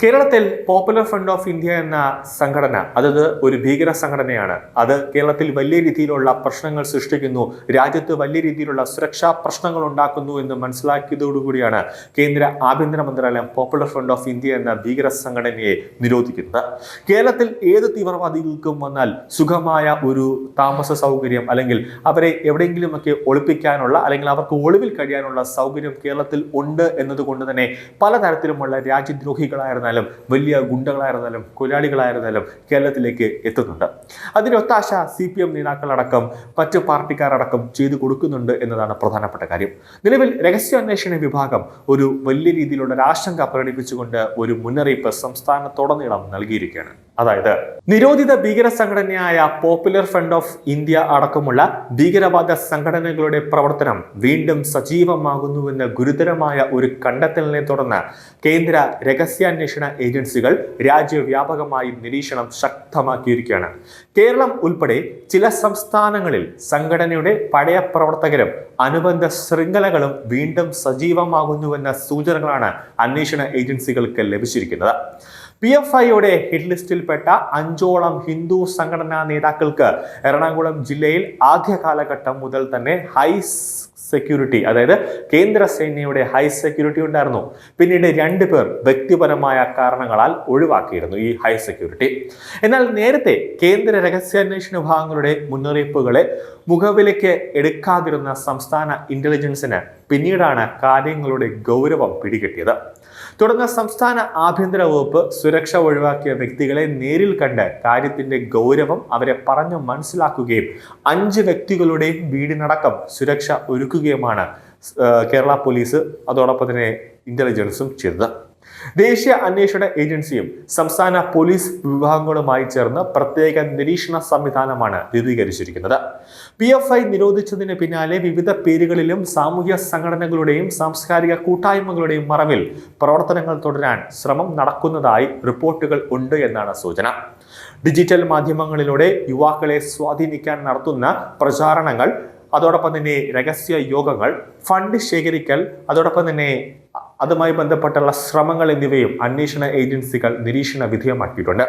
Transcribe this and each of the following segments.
കേരളത്തിൽ popular front of India എന്ന സംഘടന അതത് ഒരു ഭീകര സംഘടനയാണ്. അത് കേരളത്തിൽ വലിയ രീതിയിലുള്ള പ്രശ്നങ്ങൾ സൃഷ്ടിക്കുന്നു, രാജ്യത്ത് വലിയ രീതിയിലുള്ള സുരക്ഷാ പ്രശ്നങ്ങൾ ഉണ്ടാക്കുന്നു എന്ന് മനസ്സിലാക്കിയതോടുകൂടിയാണ് കേന്ദ്ര ആഭ്യന്തര മന്ത്രാലയം പോപ്പുലർ ഫ്രണ്ട് ഓഫ് ഇന്ത്യ എന്ന ഭീകര സംഘടനയെ നിരോധിക്കുന്നത്. കേരളത്തിൽ ഏത് തീവ്രവാദികൾക്കും വന്നാൽ സുഖമായ ഒരു താമസ സൗകര്യം അല്ലെങ്കിൽ അവരെ എവിടെയെങ്കിലുമൊക്കെ ഒളിപ്പിക്കാനുള്ള അല്ലെങ്കിൽ അവർക്ക് ഒളിവിൽ കഴിയാനുള്ള സൗകര്യം കേരളത്തിൽ ഉണ്ട് എന്നതുകൊണ്ട് തന്നെ പലതരത്തിലുമുള്ള രാജ്യദ്രോഹികളായിരുന്ന വലിയ ഗുണ്ടകളായിരുന്നാലും കൊലയാളികളായിരുന്നാലും കേരളത്തിലേക്ക് എത്തുന്നുണ്ട്. അതിന്റെ ഒത്താശ CPM നേതാക്കളടക്കം മറ്റു പാർട്ടിക്കാരടക്കം ചെയ്തു കൊടുക്കുന്നുണ്ട് എന്നതാണ് പ്രധാനപ്പെട്ട കാര്യം. നിലവിൽ രഹസ്യാന്വേഷണ വിഭാഗം ഒരു വലിയ രീതിയിലുള്ള ഒരു ആശങ്ക പ്രകടിപ്പിച്ചുകൊണ്ട് ഒരു മുന്നറിയിപ്പ് സംസ്ഥാനത്തുടനീളം നൽകിയിരിക്കുകയാണ്. അതായത് നിരോധിത ഭീകര സംഘടനയായ പോപ്പുലർ ഫ്രണ്ട് ഓഫ് ഇന്ത്യ അടക്കമുള്ള ഭീകരവാദ സംഘടനകളുടെ പ്രവർത്തനം വീണ്ടും സജീവമാകുന്നുവെന്ന ഗുരുതരമായ ഒരു കണ്ടെത്തലിനെ തുടർന്ന് കേന്ദ്ര രഹസ്യാന്വേഷണ ഏജൻസികൾ രാജ്യവ്യാപകമായി നിരീക്ഷണം ശക്തമാക്കിയിരിക്കുകയാണ്. കേരളം ഉൾപ്പെടെ ചില സംസ്ഥാനങ്ങളിൽ സംഘടനയുടെ പഴയ പ്രവർത്തകരും അനുബന്ധ ശൃംഖലകളും വീണ്ടും സജീവമാകുന്നുവെന്ന സൂചനകളാണ് അന്വേഷണ ഏജൻസികൾക്ക് ലഭിച്ചിരിക്കുന്നത്. PFIയുടെ ഹിറ്റ് ലിസ്റ്റിൽപ്പെട്ട 5ഓളം ഹിന്ദു സംഘടനാ നേതാക്കൾക്ക് എറണാകുളം ജില്ലയിൽ ആദ്യ കാലഘട്ടം മുതൽ തന്നെ ഹൈ സെക്യൂരിറ്റി, അതായത് കേന്ദ്ര സേനയുടെ ഹൈ സെക്യൂരിറ്റി ഉണ്ടായിരുന്നു. പിന്നീട് 2 പേർ വ്യക്തിപരമായ കാരണങ്ങളാൽ ഒഴിവാക്കിയിരുന്നു ഈ ഹൈ സെക്യൂരിറ്റി. എന്നാൽ നേരത്തെ കേന്ദ്ര രഹസ്യാന്വേഷണ വിഭാഗങ്ങളുടെ മുന്നറിയിപ്പുകളെ മുഖവിലേക്ക് എടുക്കാതിരുന്ന സംസ്ഥാന ഇന്റലിജൻസിന് പിന്നീടാണ് കാര്യങ്ങളുടെ ഗൗരവം പിടികിട്ടിയത്. തുടർന്ന് സംസ്ഥാന ആഭ്യന്തര വകുപ്പ് സുരക്ഷ ഒഴിവാക്കിയ വ്യക്തികളെ നേരിൽ കണ്ട് കാര്യത്തിന്റെ ഗൗരവം അവരെ പറഞ്ഞു മനസ്സിലാക്കുകയും 5 വ്യക്തികളുടെയും വീടിനടക്കം സുരക്ഷ ഒരുക്കുകയുമാണ് കേരള പോലീസ് അതോടൊപ്പം തന്നെ ഇന്റലിജൻസും ചെയ്തത്. ദേശീയ അന്വേഷണ ഏജൻസിയും സംസ്ഥാന പോലീസ് വിഭാഗങ്ങളുമായി ചേർന്ന് പ്രത്യേക നിരീക്ഷണ സംവിധാനമാണ് രൂപീകരിച്ചിരിക്കുന്നത്. PFI നിരോധിച്ചതിന് പിന്നാലെ വിവിധ പേരുകളിലും സാമൂഹ്യ സംഘടനകളുടെയും സാംസ്കാരിക കൂട്ടായ്മകളുടെയും മറവിൽ പ്രവർത്തനങ്ങൾ തുടരാൻ ശ്രമം നടക്കുന്നതായി റിപ്പോർട്ടുകൾ ഉണ്ട് എന്നാണ് സൂചന. ഡിജിറ്റൽ മാധ്യമങ്ങളിലൂടെ യുവാക്കളെ സ്വാധീനിക്കാൻ നടത്തുന്ന പ്രചാരണങ്ങൾ, അതോടൊപ്പം തന്നെ രഹസ്യ യോഗങ്ങൾ, ഫണ്ട് ശേഖരിക്കൽ, അതോടൊപ്പം തന്നെ അതുമായി ബന്ധപ്പെട്ടുള്ള ശ്രമങ്ങൾ എന്നിവയും അന്വേഷണ ഏജൻസികൾ നിരീക്ഷണ വിധേയമാക്കിയിട്ടുണ്ട്.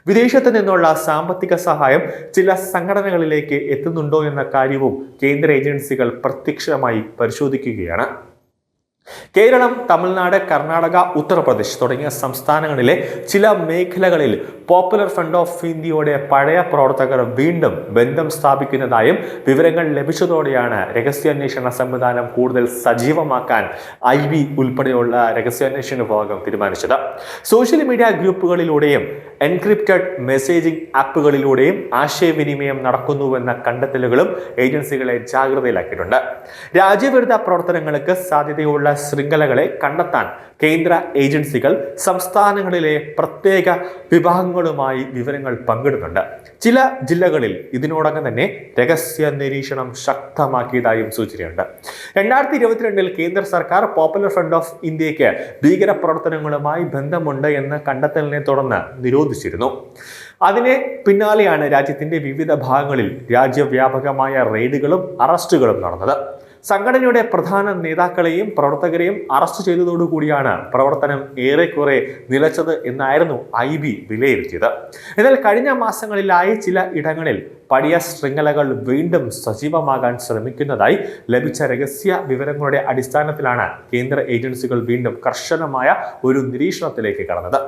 വിദേശത്ത് നിന്നുള്ള സാമ്പത്തിക സഹായം ചില സംഘടനകളിലേക്ക് എത്തുന്നുണ്ടോ എന്ന കാര്യവും കേന്ദ്ര ഏജൻസികൾ പ്രത്യക്ഷമായി പരിശോധിക്കുകയാണ്. കേരളം, തമിഴ്നാട്, കർണാടക, ഉത്തർപ്രദേശ് തുടങ്ങിയ സംസ്ഥാനങ്ങളിലെ ചില മേഖലകളിൽ പോപ്പുലർ ഫ്രണ്ട് ഓഫ് ഇന്ത്യയുടെ പഴയ പ്രവർത്തകർ വീണ്ടും ബന്ധം സ്ഥാപിക്കുന്നതായും വിവരങ്ങൾ ലഭിച്ചതോടെയാണ് രഹസ്യാന്വേഷണ സംവിധാനം കൂടുതൽ സജീവമാക്കാൻ IB ഉൾപ്പെടെയുള്ള രഹസ്യാന്വേഷണ വിഭാഗം തീരുമാനിച്ചത്. സോഷ്യൽ മീഡിയ ഗ്രൂപ്പുകളിലൂടെയും എൻക്രിപ്റ്റഡ് മെസ്സേജിംഗ് ആപ്പുകളിലൂടെയും ആശയവിനിമയം നടക്കുന്നുവെന്ന കണ്ടെത്തലുകളും ഏജൻസികളെ ജാഗ്രതയിലാക്കിയിട്ടുണ്ട്. രാജ്യവിരുദ്ധ പ്രവർത്തനങ്ങൾക്ക് സാധ്യതയുള്ള ശൃംഖലകളെ കണ്ടെത്താൻ കേന്ദ്ര ഏജൻസികൾ സംസ്ഥാനങ്ങളിലെ പ്രത്യേക വിഭാഗങ്ങളുമായി വിവരങ്ങൾ പങ്കിടുന്നുണ്ട്. ചില ജില്ലകളിൽ ഇതിനോടകം തന്നെ രഹസ്യ നിരീക്ഷണം ശക്തമാക്കിയതായും സൂചനയുണ്ട്. 2022 കേന്ദ്ര സർക്കാർ പോപ്പുലർ ഫ്രണ്ട് ഓഫ് ഇന്ത്യക്ക് ഭീകര പ്രവർത്തനങ്ങളുമായി ബന്ധമുണ്ട് എന്ന കണ്ടെത്തലിനെ തുടർന്ന് നിരോധിച്ചിരുന്നു. അതിന് പിന്നാലെയാണ് രാജ്യത്തിന്റെ വിവിധ ഭാഗങ്ങളിൽ രാജ്യവ്യാപകമായ റെയ്ഡുകളും അറസ്റ്റുകളും നടന്നത്. സംഘടനയുടെ പ്രധാന നേതാക്കളെയും പ്രവർത്തകരെയും അറസ്റ്റ് ചെയ്തതോടുകൂടിയാണ് പ്രവർത്തനം ഏറെക്കുറെ നിലച്ചത് എന്നായിരുന്നു IB വിലയിരുത്തിയത്. എന്നാൽ കഴിഞ്ഞ മാസങ്ങളിലായി ചില ഇടങ്ങളിൽ പഴയ ശൃംഖലകൾ വീണ്ടും സജീവമാകാൻ ശ്രമിക്കുന്നതായി ലഭിച്ച രഹസ്യ വിവരങ്ങളുടെ അടിസ്ഥാനത്തിലാണ് കേന്ദ്ര ഏജൻസികൾ വീണ്ടും കർശനമായ ഒരു നിരീക്ഷണത്തിലേക്ക് കടന്നത്.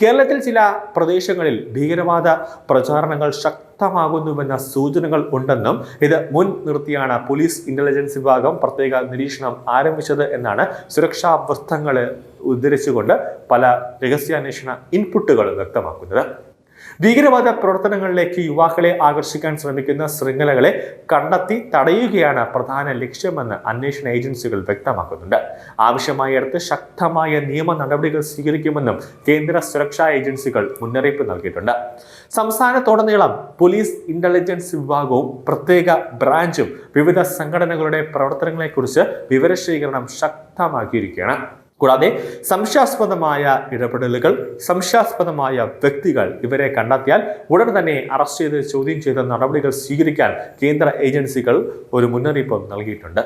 കേരളത്തിൽ ചില പ്രദേശങ്ങളിൽ ഭീകരവാദ പ്രചാരണങ്ങൾ ശക്തമാകുന്നുവെന്ന സൂചനകൾ ഉണ്ടെന്നും ഇത് മുൻ നിർത്തിയാണ് പോലീസ് ഇന്റലിജൻസ് വിഭാഗം പ്രത്യേക നിരീക്ഷണം ആരംഭിച്ചത് എന്നാണ് സുരക്ഷാ വൃത്തങ്ങളെ ഉദ്ധരിച്ചുകൊണ്ട് പല രഹസ്യാന്വേഷണ ഇൻപുട്ടുകളും വ്യക്തമാക്കുന്നത്. ഭീകരവാദ പ്രവർത്തനങ്ങളിലേക്ക് യുവാക്കളെ ആകർഷിക്കാൻ ശ്രമിക്കുന്ന ശൃംഖലകളെ കണ്ടെത്തി തടയുകയാണ് പ്രധാന ലക്ഷ്യമെന്ന് അന്വേഷണ ഏജൻസികൾ വ്യക്തമാക്കുന്നുണ്ട്. ആവശ്യമായിടത്ത് ശക്തമായ നിയമ നടപടികൾ സ്വീകരിക്കുമെന്നും കേന്ദ്ര സുരക്ഷാ ഏജൻസികൾ മുന്നറിയിപ്പ് നൽകിയിട്ടുണ്ട്. സംസ്ഥാനത്തുടനീളം പോലീസ് ഇന്റലിജൻസ് വിഭാഗവും പ്രത്യേക ബ്രാഞ്ചും വിവിധ സംഘടനകളുടെ പ്രവർത്തനങ്ങളെക്കുറിച്ച് വിവരശേഖരണം ശക്തമാക്കിയിരിക്കുകയാണ്. കൂടാതെ സംശയാസ്പദമായ ഇടപെടലുകൾ, സംശയാസ്പദമായ വ്യക്തികൾ ഇവരെ കണ്ടെത്തിയാൽ ഉടൻ തന്നെ അറസ്റ്റ് ചെയ്ത് ചോദ്യം ചെയ്ത നടപടികൾ സ്വീകരിക്കാൻ കേന്ദ്ര ഏജൻസികൾ ഒരു മുന്നറിയിപ്പ് നൽകിയിട്ടുണ്ട്.